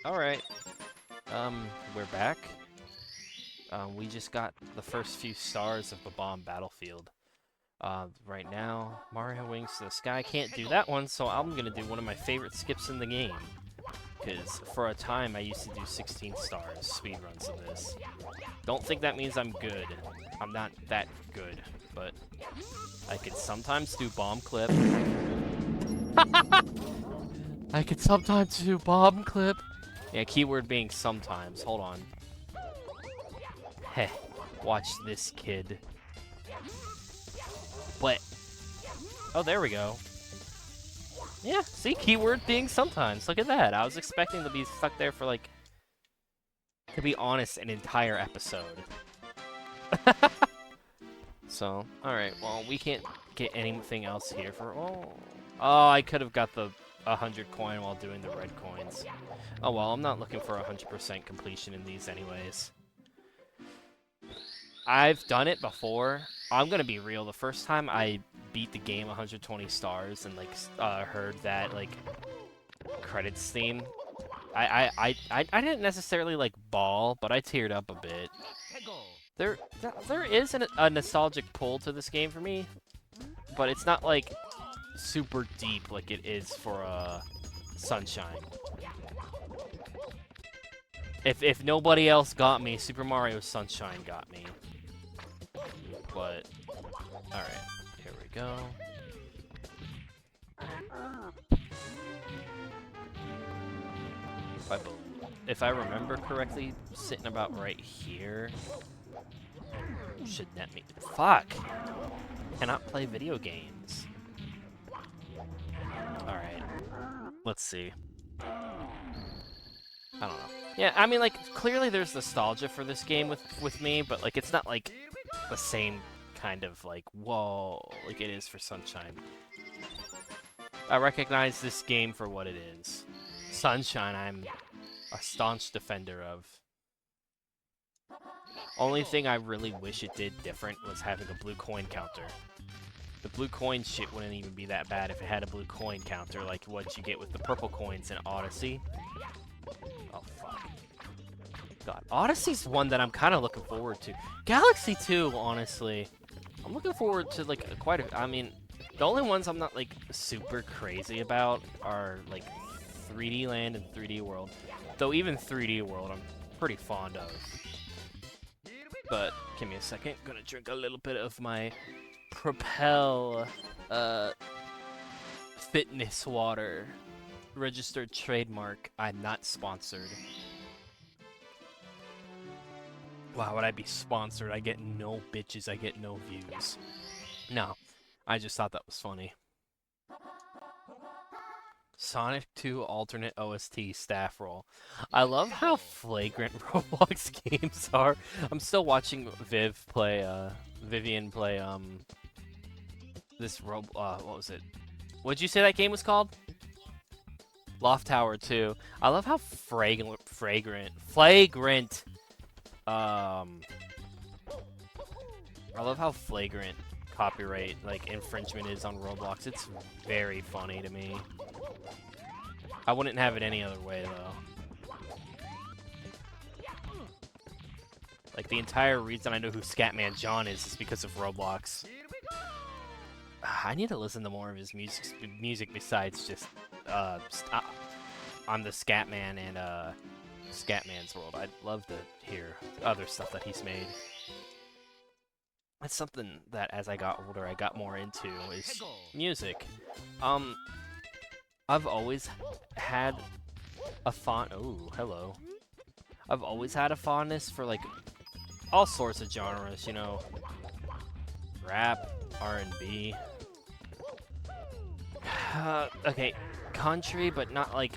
Alright, we're back. We just got the first few stars of the bomb battlefield. Right now, Mario Wings to the Sky can't do that one, so I'm gonna do one of my favorite skips in the game. Because for a time, I used to do 16 stars speedruns of this. Don't think that means I'm good. I'm not that good, but I could sometimes do bomb clip. I could sometimes do bomb clip. Yeah, keyword being sometimes. Hold on. Heh. Watch this, kid. But... Oh, there we go. Yeah, see? Keyword being sometimes. Look at that. I was expecting to be stuck there for, like... To be honest, an entire episode. So, alright. Well, we can't get anything else here for... Oh, I could have got the 100 coin while doing the red coins. Oh, well, I'm not looking for 100% completion in these anyways. I've done it before. I'm gonna be real. The first time I beat the game 120 stars and like heard that like credits theme, I didn't necessarily like bawl, but I teared up a bit. There is a nostalgic pull to this game for me, but it's not like super deep like it is for Sunshine. If nobody else got me, Super Mario Sunshine got me. But, alright, here we go. If I remember correctly, sitting about right here should net me. Fuck! Cannot play video games. Alright, let's see. I don't know. Yeah, I mean, like, clearly there's nostalgia for this game with me, but, like, it's not, like, the same kind of, like, whoa, like it is for Sunshine. I recognize this game for what it is. Sunshine, I'm a staunch defender of. Only thing I really wish it did different was having a blue coin counter. The blue coin shit wouldn't even be that bad if it had a blue coin counter, like what you get with the purple coins in Odyssey. Oh, fuck. God, Odyssey's one that I'm kind of looking forward to. Galaxy 2, honestly. I'm looking forward to, like, quite a... I mean, the only ones I'm not, like, super crazy about are, like, 3D Land and 3D World. Though even 3D World I'm pretty fond of. But, give me a second. Gonna drink a little bit of my Propel, fitness water. Registered trademark. I'm not sponsored. Why would I be sponsored? I get no bitches, I get no views. No, I just thought that was funny. Sonic 2 alternate OST staff role. I love how flagrant Roblox games are. I'm still watching Vivian play, this what was it? What'd you say that game was called? Loft Tower 2. I love how flagrant. I love how flagrant copyright, like, infringement is on Roblox. It's very funny to me. I wouldn't have it any other way, though. Like, the entire reason I know who Scatman John is because of Roblox. I need to listen to more of his music besides just, on the Scatman and, Scatman's World. I'd love to hear other stuff that he's made. That's something that, as I got older, I got more into, is music. I've always had a oh, hello. I've always had a fondness for, like, all sorts of genres, you know. Rap, R&B. Okay, country, but not, like...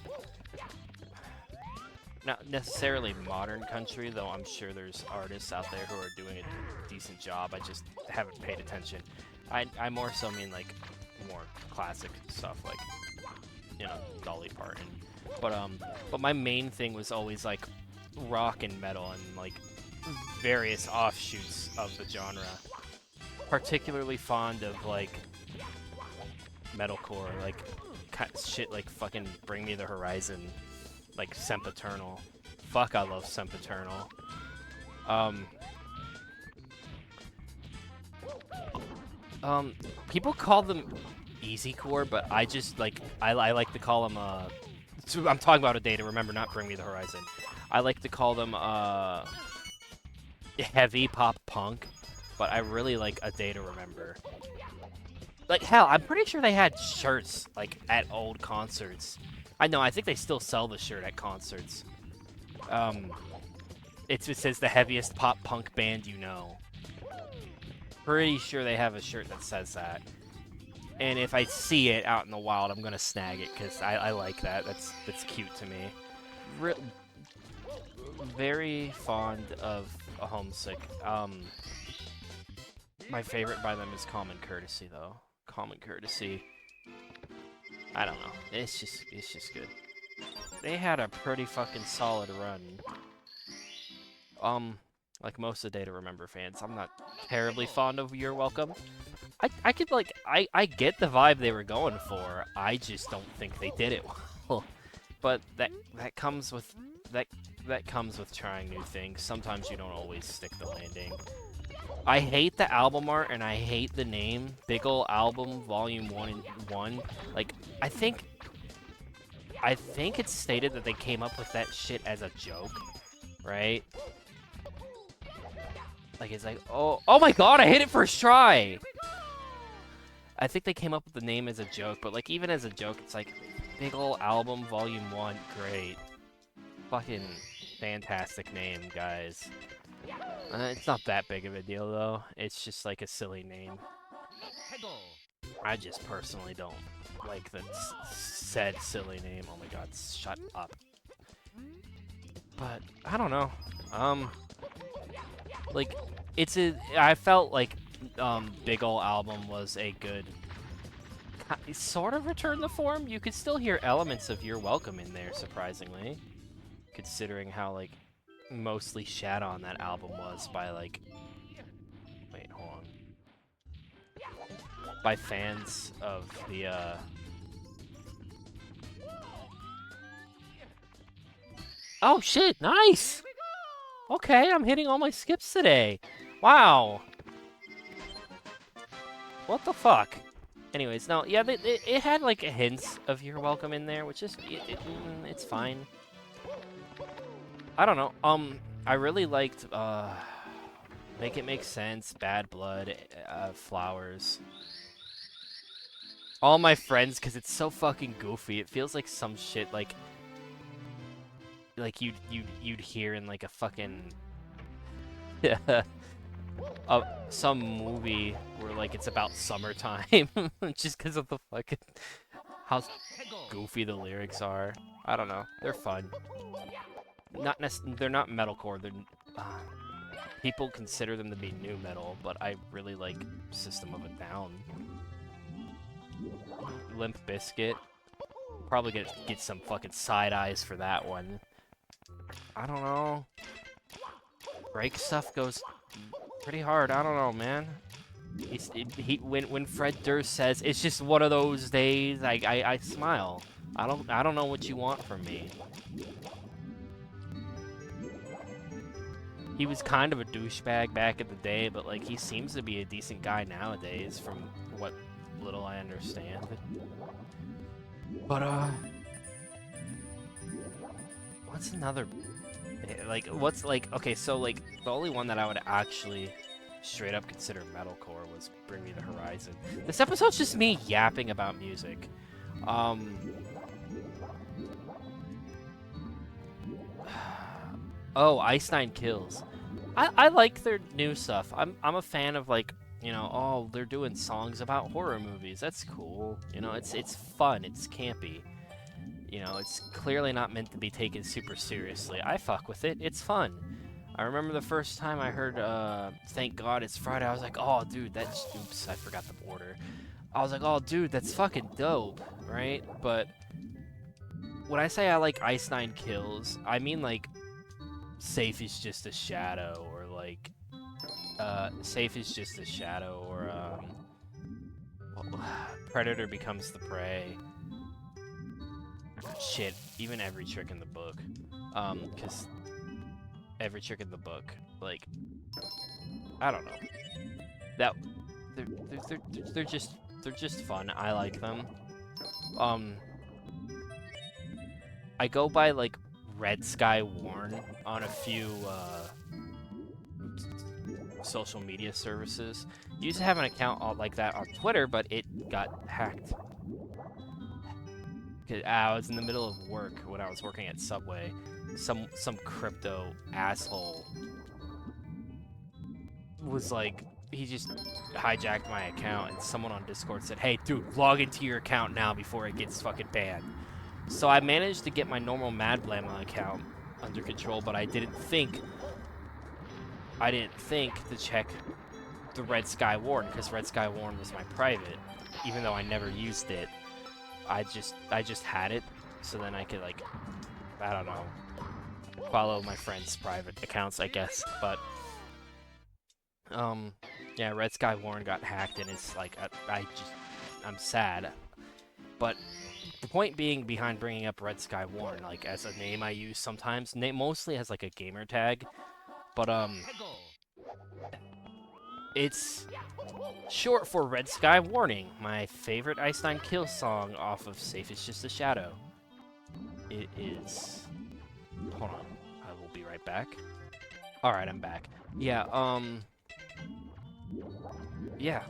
Not necessarily modern country, though I'm sure there's artists out there who are doing a decent job. I just haven't paid attention. I more so mean, like, more classic stuff, like, you know, Dolly Parton. But my main thing was always, like, rock and metal and, like, various offshoots of the genre. Particularly fond of, like, metalcore, like, shit like fucking Bring Me the Horizon. Like Sempiternal. Fuck, I love Sempiternal. Um, people call them easy core, but I just like I like to call them so I'm talking about a day to remember, not Bring Me the Horizon. I like to call them heavy pop punk, but I really like A Day to Remember. Like hell, I'm pretty sure they had shirts like at old concerts. I know, I think they still sell the shirt at concerts. It says the heaviest pop punk band you know. Pretty sure they have a shirt that says that. And if I see it out in the wild, I'm gonna snag it because I like that. That's cute to me. Very fond of a Homesick. My favorite by them is Common Courtesy though. Common Courtesy. I don't know. It's just good. They had a pretty fucking solid run. Like most of the Day to Remember fans, I'm not terribly fond of You're Welcome. I could like I get the vibe they were going for. I just don't think they did it well. But that comes with that comes with trying new things. Sometimes you don't always stick the landing. I hate the album art and I hate the name Big Ol' Album Volume 1. Like I think it's stated that they came up with that shit as a joke, right? Like it's like, oh my god, I hit it first try. I think they came up with the name as a joke, but like even as a joke, it's like Big Ol' Album Volume 1, great. Fucking fantastic name, guys. It's not that big of a deal though. It's just like a silly name. I just personally don't like the said silly name. Oh my god, shut up. But I don't know. Like I felt like Big Ol' Album was a good sort of return to form. You could still hear elements of You're Welcome in there, surprisingly, considering how like mostly shat on that album was by like wait, hold on. By fans of the oh shit, nice! Okay, I'm hitting all my skips today. Wow. What the fuck? Anyways, no, yeah, it had like hints of You're Welcome in there, which is it's fine. I don't know. I really liked Make It Make Sense, Bad Blood, Flowers. All My Friends, because it's so fucking goofy. It feels like some shit like you'd hear in like a fucking some movie where like it's about summertime, just because of the fucking how goofy the lyrics are. I don't know. They're fun. They're not metalcore. They're people consider them to be new metal, but I really like System of a Down. Limp Bizkit. Probably get some fucking side eyes for that one. I don't know. Break stuff goes pretty hard. I don't know, man. When Fred Durst says it's just one of those days, I smile. I don't know what you want from me. He was kind of a douchebag back in the day, but like he seems to be a decent guy nowadays, from what little I understand. But what's another? Like what's like okay, so like the only one that I would actually straight up consider metalcore was Bring Me the Horizon. This episode's just me yapping about music. Oh, Ice Nine Kills. I like their new stuff. I'm a fan of like, you know, oh, they're doing songs about horror movies. That's cool. You know, it's fun. It's campy. You know, it's clearly not meant to be taken super seriously. I fuck with it. It's fun. I remember the first time I heard Thank God It's Friday, I was like, oh, dude, that's... Oops, I forgot the order. I was like, oh, dude, that's fucking dope, right? But when I say I like Ice Nine Kills, I mean, like, Safe is Just a Shadow, or, like, Safe is Just a Shadow, or, Predator Becomes the Prey. shit, even every trick in the book. Because every trick in the book, like, I don't know. That they're just fun. I like them. I go by like Red Sky Warn on a few social media services. Used to have an account like that on Twitter, but it got hacked. I was in the middle of work when I was working at Subway. Some crypto asshole was like, he just hijacked my account, and someone on Discord said, "Hey, dude, log into your account now before it gets fucking banned." So I managed to get my normal Mad Blamma account under control, but I didn't think to check the Red Sky Warn, because Red Sky Warn was my private, even though I never used it. I just had it, so then I could, like, I don't know, follow my friends' private accounts, I guess. But yeah, Red Sky Warn got hacked, and it's like I'm sad. But the point being behind bringing up Red Sky Warn, like, as a name I use sometimes, mostly as like a gamer tag, but it's short for Red Sky Warning, my favorite Ice Nine Kills song off of Safe Is Just a Shadow. It is... Hold on, I will be right back. Alright, I'm back. Yeah, yeah,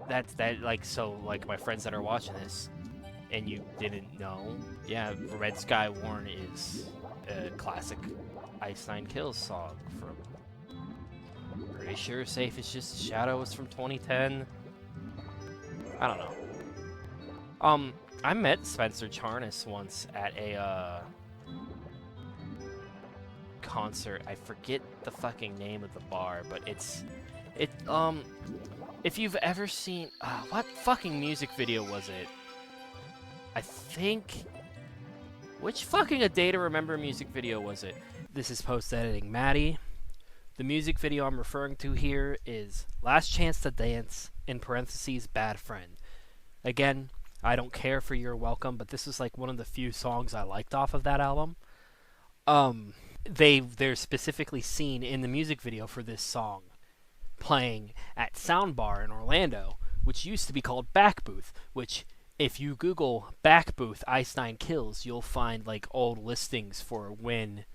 that's that, like, so, like, my friends that are watching this, and you didn't know, yeah, Red Sky Warn is a classic Ice Nine Kills song from... Pretty sure Safe Is Just a Shadow was from 2010. I don't know. I met Spencer Charnas once at a concert. I forget the fucking name of the bar, but if you've ever seen, what fucking music video was it? I think, which fucking A Day to Remember music video was it? This is post-editing Maddie. The music video I'm referring to here is Last Chance to Dance, in parentheses, Bad Friend. Again, I don't care for You're Welcome, but this is like one of the few songs I liked off of that album. They're specifically seen in the music video for this song playing at Soundbar in Orlando, which used to be called Back Booth, which if you Google Back Booth Ice Nine Kills, you'll find like old listings for when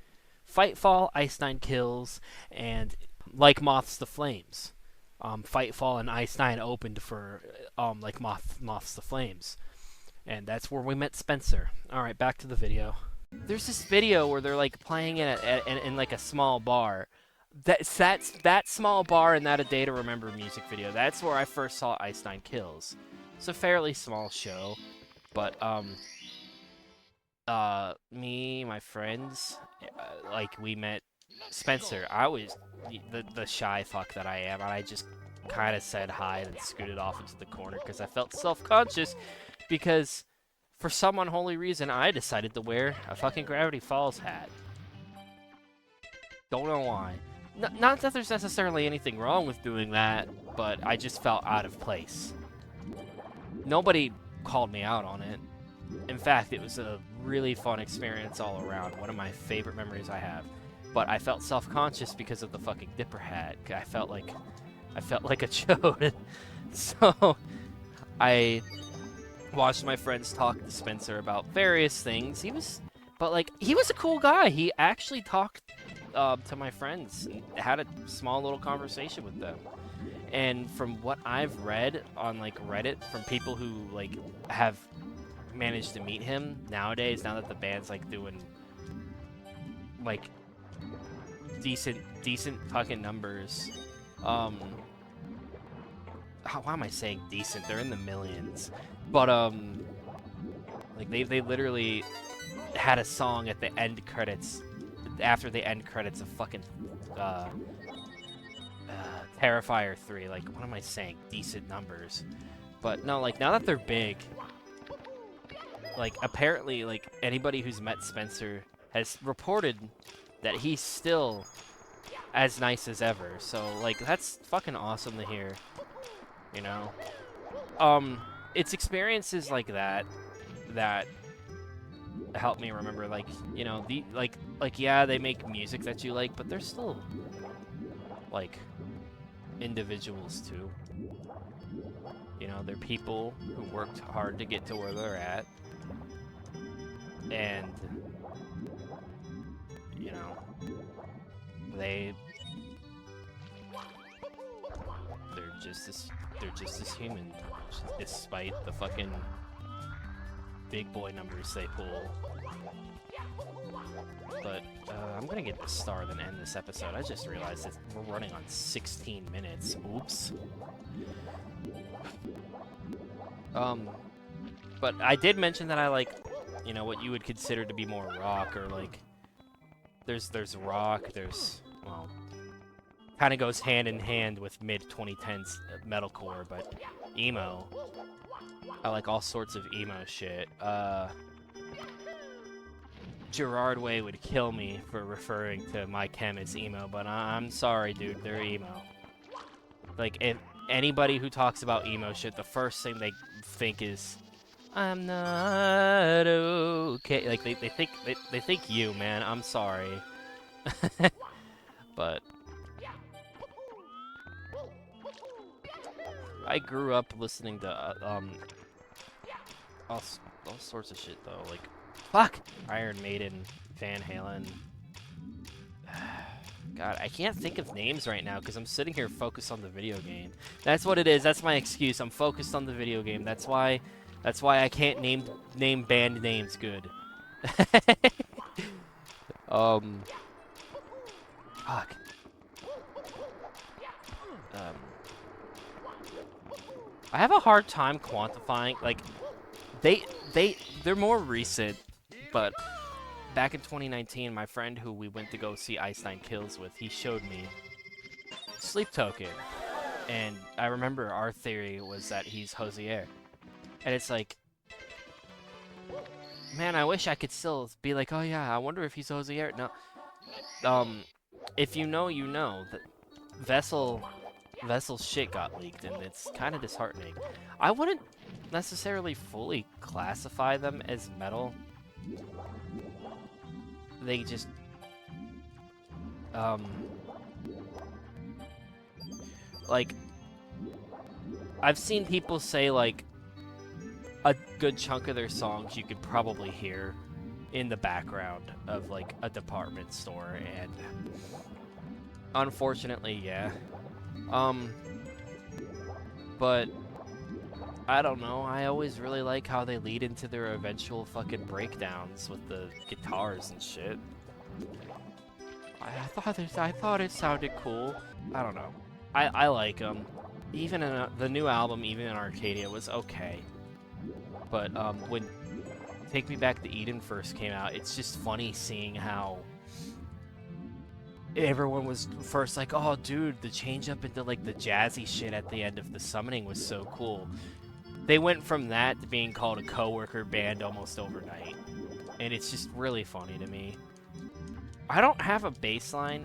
Fightfall, Ice Nine Kills, and Like Moths to Flames. Fightfall and Ice Nine opened for Like Moths to Flames. And that's where we met Spencer. Alright, back to the video. There's this video where they're like playing in like a small bar. That's that small bar in that A Day to Remember music video. That's where I first saw Ice Nine Kills. It's a fairly small show, but me, my friends, like, we met Spencer. I was the shy fuck that I am, and I just kind of said hi and scooted off into the corner because I felt self-conscious, because for some unholy reason I decided to wear a fucking Gravity Falls hat. Don't know why. Not that there's necessarily anything wrong with doing that, but I just felt out of place. Nobody called me out on it. In fact, it was a really fun experience all around. One of my favorite memories I have. But I felt self-conscious because of the fucking Dipper hat. I felt like a chode. So I watched my friends talk to Spencer about various things. He was a cool guy. He actually talked to my friends and had a small little conversation with them. And from what I've read on like Reddit from people who like have managed to meet him nowadays, now that the band's like doing like decent fucking numbers, why am I saying decent? They're in the millions. But like they literally had a song at the end credits, after the end credits of fucking Terrifier 3. Like, what am I saying? Decent numbers. But no, like, now that they're big, like, apparently, like, anybody who's met Spencer has reported that he's still as nice as ever. So, like, that's fucking awesome to hear, you know? It's experiences like that help me remember, like, you know, yeah, they make music that you like, but they're still, like, individuals too. You know, they're people who worked hard to get to where they're at, and, you know, they're just as human, despite the fucking big boy numbers they pull. But I'm gonna get this star then end this episode. I just realized that we're running on 16 minutes. Oops. But I did mention that I like, you know, what you would consider to be more rock, or like, there's rock, well, kind of goes hand in hand with mid-2010s metalcore, but emo. I like all sorts of emo shit. Gerard Way would kill me for referring to My Chem as emo, but I'm sorry, dude, they're emo. Like, if anybody who talks about emo shit, the first thing they think is, I'm not okay. Like, they think you, man. I'm sorry. But I grew up listening to all sorts of shit though, like fuck, Iron Maiden, Van Halen. God, I can't think of names right now because I'm sitting here focused on the video game. That's what it is. That's my excuse. I'm focused on the video game. That's why I can't name band names good. Fuck. I have a hard time quantifying, like, they're more recent, but back in 2019, my friend who we went to go see Ice Nine Kills with, he showed me Sleep Token, and I remember our theory was that he's Hosier, and it's like, man, I wish I could still be like, oh yeah, I wonder if he's Hosier. No, if you know, you know that Vessel's shit got leaked, and it's kind of disheartening. I wouldn't necessarily fully classify them as metal. They just, like, I've seen people say, like, a good chunk of their songs you could probably hear in the background of, like, a department store, and unfortunately, yeah. But I don't know, I always really like how they lead into their eventual fucking breakdowns with the guitars and shit. I thought it sounded cool. I don't know. I like them. Even in the new album, even in Arcadia, was okay. But when Take Me Back to Eden first came out, it's just funny seeing how everyone was first like, oh dude, the change up into like the jazzy shit at the end of The Summoning was so cool. They went from that to being called a coworker band almost overnight. And it's just really funny to me. I don't have a baseline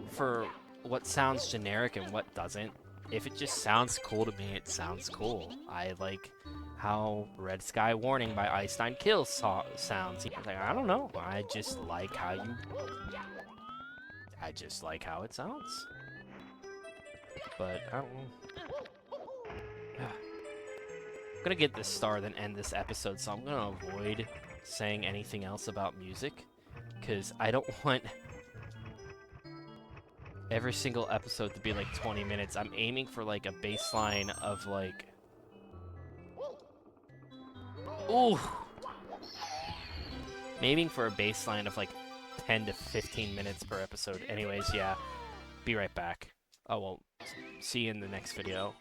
for what sounds generic and what doesn't. If it just sounds cool to me, it sounds cool. I like how Red Sky Warning by Ice Nine Kills sounds. Like, I don't know. I just like how it sounds. But I don't know. I'm gonna get this star then end this episode, so I'm gonna avoid saying anything else about music, because I don't want every single episode to be like 20 minutes. I'm aiming for like a baseline of like, ooh, I'm aiming for a baseline of like 10 to 15 minutes per episode. Anyways, yeah, be right back. Oh well, see you in the next video.